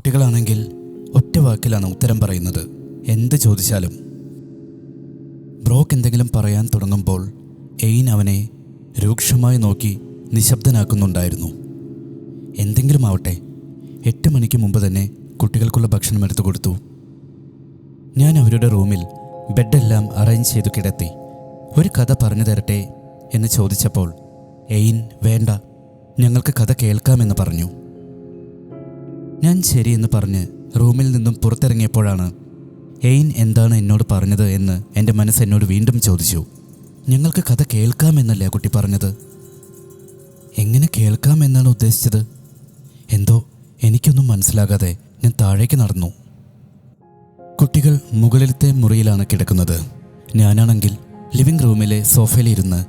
കുട്ടികളാണെങ്കിൽ ഒറ്റ വാക്കിലാണ് ഉത്തരം പറയുന്നത്. എന്ത് ചോദിച്ചാലും. ബ്രോക്ക് എന്തെങ്കിലും പറയാൻ തുടങ്ങുമ്പോൾ എയിൻ അവനെ രൂക്ഷമായി നോക്കി നിശബ്ദനാക്കുന്നുണ്ടായിരുന്നു. എന്തെങ്കിലും ആവട്ടെ, 8 മണിക്ക് മുമ്പ് തന്നെ കുട്ടികൾക്കുള്ള ഭക്ഷണം എടുത്തു കൊടുത്തു. ഞാൻ അവരുടെ റൂമിൽ ബെഡെല്ലാം അറേഞ്ച് ചെയ്തു കിടത്തി. ഒരു കഥ പറഞ്ഞു തരട്ടെ എന്ന് ചോദിച്ചപ്പോൾ എയിൻ വേണ്ട, ഞങ്ങൾക്ക് കഥ കേൾക്കാമെന്ന് പറഞ്ഞു. ഞാൻ ശരിയെന്ന് പറഞ്ഞ് റൂമിൽ നിന്നും പുറത്തിറങ്ങിയപ്പോഴാണ് എയിൻ എന്താണ് എന്നോട് പറഞ്ഞത് എന്ന് എൻ്റെ മനസ്സ് എന്നോട് വീണ്ടും ചോദിച്ചു. ഞങ്ങൾക്ക് കഥ കേൾക്കാമെന്നല്ലേ ആ കുട്ടി പറഞ്ഞത്? എങ്ങനെ കേൾക്കാമെന്നാണ് ഉദ്ദേശിച്ചത്? എന്തോ എനിക്കൊന്നും മനസ്സിലാകാതെ ഞാൻ താഴേക്ക് നടന്നു. കുട്ടികൾ മുകളിലത്തെ മുറിയിലാണ് കിടക്കുന്നത്. ഞാനാണെങ്കിൽ ലിവിംഗ് റൂമിലെ സോഫയിലിരുന്ന്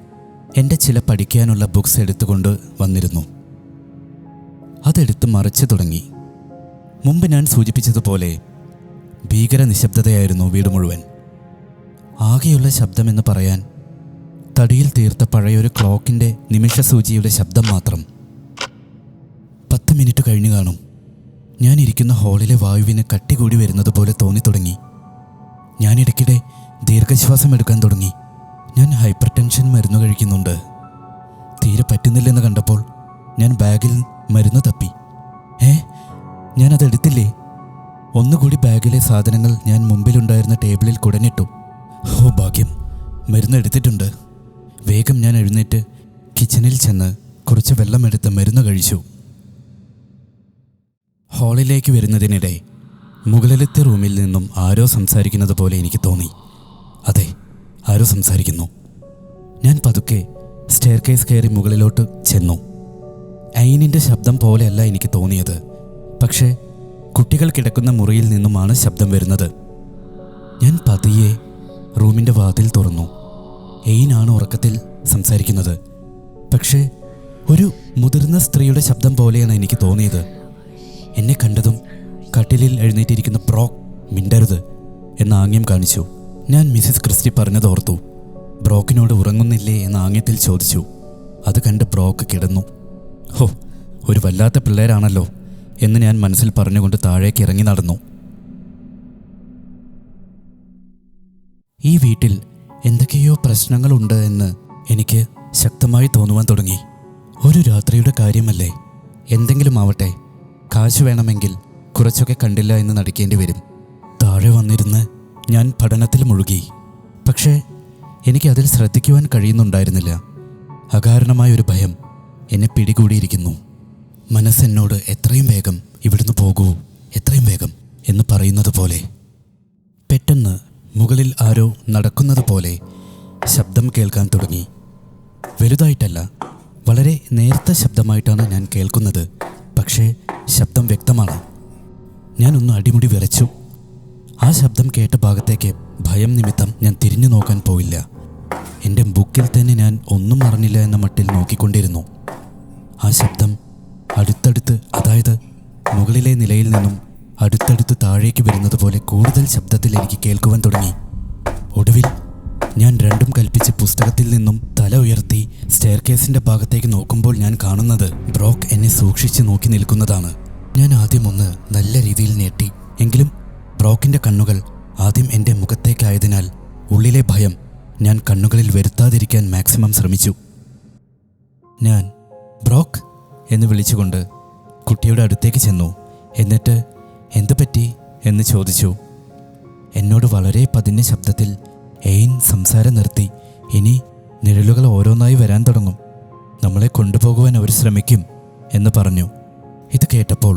എൻ്റെ ചില പഠിക്കാനുള്ള ബുക്സ് എടുത്തുകൊണ്ട് വന്നിരുന്നു. അതെടുത്ത് മറിച്ചു തുടങ്ങി. മുമ്പ് ഞാൻ സൂചിപ്പിച്ചതുപോലെ ഭീകര നിശബ്ദതയായിരുന്നു വീട് മുഴുവൻ. ആകെയുള്ള ശബ്ദമെന്ന് പറയാൻ തടിയിൽ തീർത്ത പഴയൊരു ക്ലോക്കിൻ്റെ നിമിഷസൂചിയുടെ ശബ്ദം മാത്രം. 10 മിനിറ്റ് കഴിഞ്ഞു കാണും. ഞാൻ ഇരിക്കുന്ന ഹാളിലെ വായുവിന് കട്ടി കൂടി വരുന്നത് പോലെ തോന്നി തുടങ്ങി. ഞാനിടയ്ക്കിടെ ദീർഘശ്വാസം എടുക്കാൻ തുടങ്ങി. ഞാൻ ഹൈപ്പർ ടെൻഷൻ മരുന്ന് കഴിക്കുന്നുണ്ട്. തീരെ പറ്റുന്നില്ലെന്ന് കണ്ടപ്പോൾ ഞാൻ ബാഗിൽ മരുന്ന് തപ്പി. ഞാനതെടുത്തില്ലേ? ഒന്നുകൂടി ബാഗിലെ സാധനങ്ങൾ ഞാൻ മുമ്പിലുണ്ടായിരുന്ന ടേബിളിൽ കുടഞ്ഞിട്ടു. ഓ ഭാഗ്യം, മരുന്ന് എടുത്തിട്ടുണ്ട്. വേഗം ഞാൻ എഴുന്നേറ്റ് കിച്ചണിൽ ചെന്ന് കുറച്ച് വെള്ളമെടുത്ത് മരുന്ന് കഴിച്ചു. ഹാളിലേക്ക് വരുന്നതിനിടെ മുകളിലത്തെ റൂമിൽ നിന്നും ആരോ സംസാരിക്കുന്നത് പോലെ എനിക്ക് തോന്നി. അതെ, ആരോ സംസാരിക്കുന്നു. ഞാൻ പതുക്കെ സ്റ്റെയർകേസ് കയറി മുകളിലോട്ട് ചെന്നു. ഐനിൻ്റെ ശബ്ദം പോലെയല്ല എനിക്ക് തോന്നിയത്. പക്ഷേ കുട്ടികൾ കിടക്കുന്ന മുറിയിൽ നിന്നുമാണ് ശബ്ദം വരുന്നത്. ഞാൻ പതിയെ റൂമിൻ്റെ വാതിൽ തുറന്നു. എയിനാണ് ഉറക്കത്തിൽ സംസാരിക്കുന്നത്. പക്ഷേ ഒരു മുതിർന്ന സ്ത്രീയുടെ ശബ്ദം പോലെയാണ് എനിക്ക് തോന്നിയത്. എന്നെ കണ്ടതും കട്ടിലിൽ എഴുന്നേറ്റിരിക്കുന്ന ബ്രോക്ക് മിണ്ടരുത് എന്ന ആംഗ്യം കാണിച്ചു. ഞാൻ മിസ്സിസ് ക്രിസ്റ്റി പറഞ്ഞതോർത്തു. ബ്രോക്കിനോട് ഉറങ്ങുന്നില്ലേ എന്ന ആംഗ്യത്തിൽ ചോദിച്ചു. അത് കണ്ട് ബ്രോക്ക് കിടന്നു. ഹോ, ഒരു വല്ലാത്ത പിള്ളേരാണല്ലോ എന്ന് ഞാൻ മനസ്സിൽ പറഞ്ഞുകൊണ്ട് താഴേക്ക് ഇറങ്ങി നടന്നു. ഈ വീട്ടിൽ എന്തൊക്കെയോ പ്രശ്നങ്ങളുണ്ട് എന്ന് എനിക്ക് ശക്തമായി തോന്നുവാൻ തുടങ്ങി. ഒരു രാത്രിയുടെ കാര്യമല്ലേ, എന്തെങ്കിലും ആവട്ടെ. കാശ് വേണമെങ്കിൽ കുറച്ചൊക്കെ കണ്ടില്ല എന്ന് നടിക്കേണ്ടി വരും. താഴെ വന്നിരുന്ന് ഞാൻ പഠനത്തിൽ മുഴുകി. പക്ഷേ എനിക്കതിൽ ശ്രദ്ധിക്കുവാൻ കഴിയുന്നുണ്ടായിരുന്നില്ല. അകാരണമായൊരു ഭയം എന്നെ പിടികൂടിയിരിക്കുന്നു. മനസ്സെന്നോട് എത്രയും വേഗം ഇവിടുന്ന് പോകൂ, എത്രയും വേഗം എന്ന് പറയുന്നത് പോലെ. പെട്ടെന്ന് മുകളിൽ ആരോ നടക്കുന്നത് പോലെ ശബ്ദം കേൾക്കാൻ തുടങ്ങി. വലുതായിട്ടല്ല, വളരെ നേർത്ത ശബ്ദമായിട്ടാണ് ഞാൻ കേൾക്കുന്നത്. പക്ഷേ ശബ്ദം വ്യക്തമാണ്. ഞാനൊന്ന് അടിമുടി വിറച്ചു. ആ ശബ്ദം കേട്ട ഭാഗത്തേക്ക് ഭയം നിമിത്തം ഞാൻ തിരിഞ്ഞു നോക്കാൻ പോയില്ല. എൻ്റെ ബുക്കിൽ തന്നെ ഞാൻ ഒന്നും അറിഞ്ഞില്ല എന്ന മട്ടിൽ നോക്കിക്കൊണ്ടിരുന്നു. ആ ശബ്ദം അടുത്തടുത്ത്, അതായത് മുകളിലെ നിലയിൽ നിന്നും അടുത്തടുത്ത് താഴേക്ക് വരുന്നത് പോലെ കൂടുതൽ ശബ്ദത്തിൽ എനിക്ക് കേൾക്കുവാൻ തുടങ്ങി. ഒടുവിൽ ഞാൻ രണ്ടും കൽപ്പിച്ച് പുസ്തകത്തിൽ നിന്നും തല ഉയർത്തി സ്റ്റെയർകേസിൻ്റെ ഭാഗത്തേക്ക് നോക്കുമ്പോൾ ഞാൻ കാണുന്നത് ബ്രോക്ക് എന്നെ സൂക്ഷിച്ച് നോക്കി നിൽക്കുന്നതാണ്. ഞാൻ ആദ്യം ഒന്ന് നല്ല രീതിയിൽ ഞെട്ടി. എങ്കിലും ബ്രോക്കിൻ്റെ കണ്ണുകൾ ആദ്യം എൻ്റെ മുഖത്തേക്കായതിനാൽ ഉള്ളിലെ ഭയം ഞാൻ കണ്ണുകളിൽ വരുത്താതിരിക്കാൻ മാക്സിമം ശ്രമിച്ചു. ഞാൻ ബ്രോക്ക് എന്ന് വിളിച്ചുകൊണ്ട് കുട്ടിയുടെ അടുത്തേക്ക് ചെന്നു. എന്നിട്ട് എന്തു പറ്റി എന്ന് ചോദിച്ചു. എന്നോട് വളരെ പതിഞ്ഞ ശബ്ദത്തിൽ എയിൻ സംസാരം നിർത്തി. ഇനി നിഴലുകൾ ഓരോന്നായി വരാൻ തുടങ്ങും, നമ്മളെ കൊണ്ടുപോകുവാൻ അവർ ശ്രമിക്കും എന്ന് പറഞ്ഞു. ഇത് കേട്ടപ്പോൾ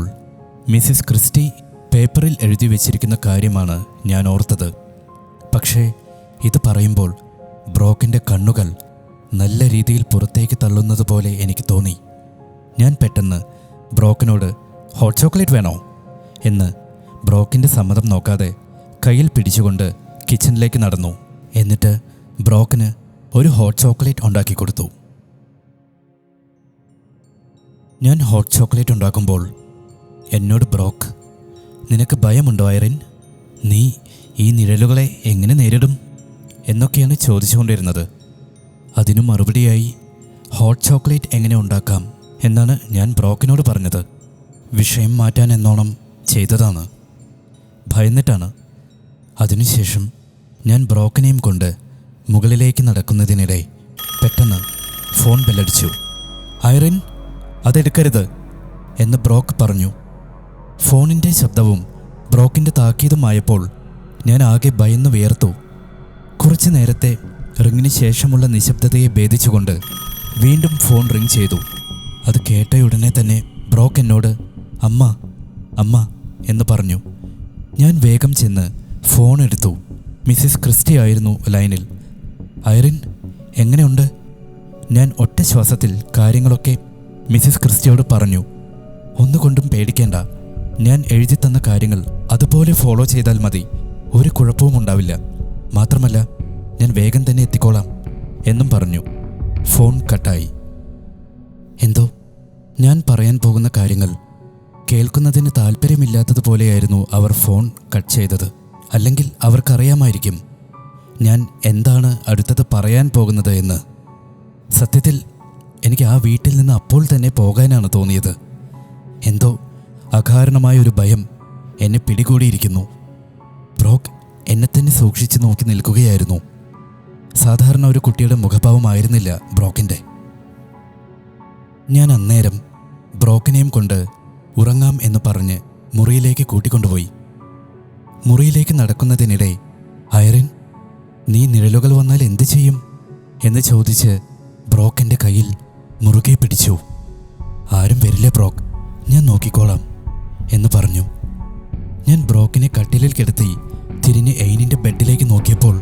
മിസ്സിസ് ക്രിസ്റ്റി പേപ്പറിൽ എഴുതി വെച്ചിരിക്കുന്ന കാര്യമാണ് ഞാൻ ഓർത്തത്. പക്ഷേ ഇത് പറയുമ്പോൾ ബ്രോക്കിൻ്റെ കണ്ണുകൾ നല്ല രീതിയിൽ പുറത്തേക്ക് തള്ളുന്നത് പോലെ എനിക്ക് തോന്നി. ഞാൻ പെട്ടെന്ന് ബ്രോക്കിനോട് ഹോട്ട് ചോക്ലേറ്റ് വേണോ എന്ന് ബ്രോക്കിൻ്റെ സമ്മതം നോക്കാതെ കയ്യിൽ പിടിച്ചുകൊണ്ട് കിച്ചണിലേക്ക് നടന്നു. എന്നിട്ട് ബ്രോക്കിന് ഒരു ഹോട്ട് ചോക്ലേറ്റ് ഉണ്ടാക്കി കൊടുത്തു. ഞാൻ ഹോട്ട് ചോക്ലേറ്റ് ഉണ്ടാക്കുമ്പോൾ എന്നോട് ബ്രോക്ക്, നിനക്ക് ഭയമുണ്ടോ ഐറിൻ? നീ ഈ നിഴലുകളെ എങ്ങനെ നേരിടും എന്നൊക്കെയാണ് ചോദിച്ചുകൊണ്ടിരുന്നത്. അതിനു മറുപടിയായി ഹോട്ട് ചോക്ലേറ്റ് എങ്ങനെ ഉണ്ടാക്കാം എന്നാണ് ഞാൻ ബ്രോക്കിനോട് പറഞ്ഞത്. വിഷയം മാറ്റാൻ എന്നോണം ചെയ്തതാണ്. ഭയന്നിട്ടാണ്. അതിനുശേഷം ഞാൻ ബ്രോക്കിനെയും കൊണ്ട് മുകളിലേക്ക് നടക്കുന്നതിനിടെ പെട്ടെന്ന് ഫോൺ ബെല്ലടിച്ചു. ഐറിൻ, അതെടുക്കരുത് എന്ന് ബ്രോക്ക് പറഞ്ഞു. ഫോണിൻ്റെ ശബ്ദവും ബ്രോക്കിൻ്റെ താക്കീതുമായപ്പോൾ ഞാൻ ആകെ ഭയന്നു വിയർത്തു. കുറച്ചു നേരത്തെ റിങ്ങിന് ശേഷമുള്ള നിശബ്ദതയെ ഭേദിച്ചുകൊണ്ട് വീണ്ടും ഫോൺ റിങ് ചെയ്തു. അത് കേട്ടയുടനെ തന്നെ ബ്രോക്ക് എന്നോട് അമ്മ അമ്മ എന്ന് പറഞ്ഞു. ഞാൻ വേഗം ചെന്ന് ഫോൺ എടുത്തു. മിസ്സിസ് ക്രിസ്റ്റി ആയിരുന്നു ലൈനിൽ. ഐറിൻ, എങ്ങനെയുണ്ട്? ഞാൻ ഒറ്റ ശ്വാസത്തിൽ കാര്യങ്ങളൊക്കെ മിസ്സിസ് ക്രിസ്റ്റിയോട് പറഞ്ഞു. ഒന്നുകൊണ്ടും പേടിക്കേണ്ട, ഞാൻ എഴുതി തന്ന കാര്യങ്ങൾ അതുപോലെ ഫോളോ ചെയ്താൽ മതി, ഒരു കുഴപ്പവും ഉണ്ടാവില്ല. മാത്രമല്ല, ഞാൻ വേഗം തന്നെ എത്തിക്കോളാം എന്നും പറഞ്ഞു. ഫോൺ കട്ടായി. എന്തോ ഞാൻ പറയാൻ പോകുന്ന കാര്യങ്ങൾ കേൾക്കുന്നതിന് താല്പര്യമില്ലാത്തതുപോലെയായിരുന്നു അവർ ഫോൺ കട്ട് ചെയ്തത്. അല്ലെങ്കിൽ അവർക്കറിയാമായിരിക്കും ഞാൻ എന്താണ് അടുത്തത് പറയാൻ പോകുന്നത് എന്ന്. സത്യത്തിൽ എനിക്ക് ആ വീട്ടിൽ നിന്ന് അപ്പോൾ തന്നെ പോകാനാണ് തോന്നിയത്. എന്തോ അകാരണമായൊരു ഭയം എന്നെ പിടികൂടിയിരിക്കുന്നു. ബ്രോക്ക് എന്നെ തന്നെ സൂക്ഷിച്ചു നോക്കി നിൽക്കുകയായിരുന്നു. സാധാരണ ഒരു കുട്ടിയുടെ മുഖഭാവമായിരുന്നില്ല ബ്രോക്കിൻ്റെ. ഞാൻ അന്നേരം ബ്രോക്കിനെയും കൊണ്ട് ഉറങ്ങാം എന്ന് പറഞ്ഞ് മുറിയിലേക്ക് കൂട്ടിക്കൊണ്ടുപോയി. മുറിയിലേക്ക് നടക്കുന്നതിനിടെ ഐറിൻ, നീ നിഴലുകൾ വന്നാൽ എന്തു ചെയ്യും എന്ന് ചോദിച്ച് ബ്രോക്ക് എൻ്റെ കയ്യിൽ മുറുകെ പിടിച്ചു. ആരും വരില്ലേ ബ്രോക്ക്, ഞാൻ നോക്കിക്കോളാം എന്ന് പറഞ്ഞു. ഞാൻ ബ്രോക്കിനെ കട്ടിലിൽ കിടത്തി തിരിഞ്ഞ് എയിനിൻ്റെ ബെഡിലേക്ക് നോക്കിയപ്പോൾ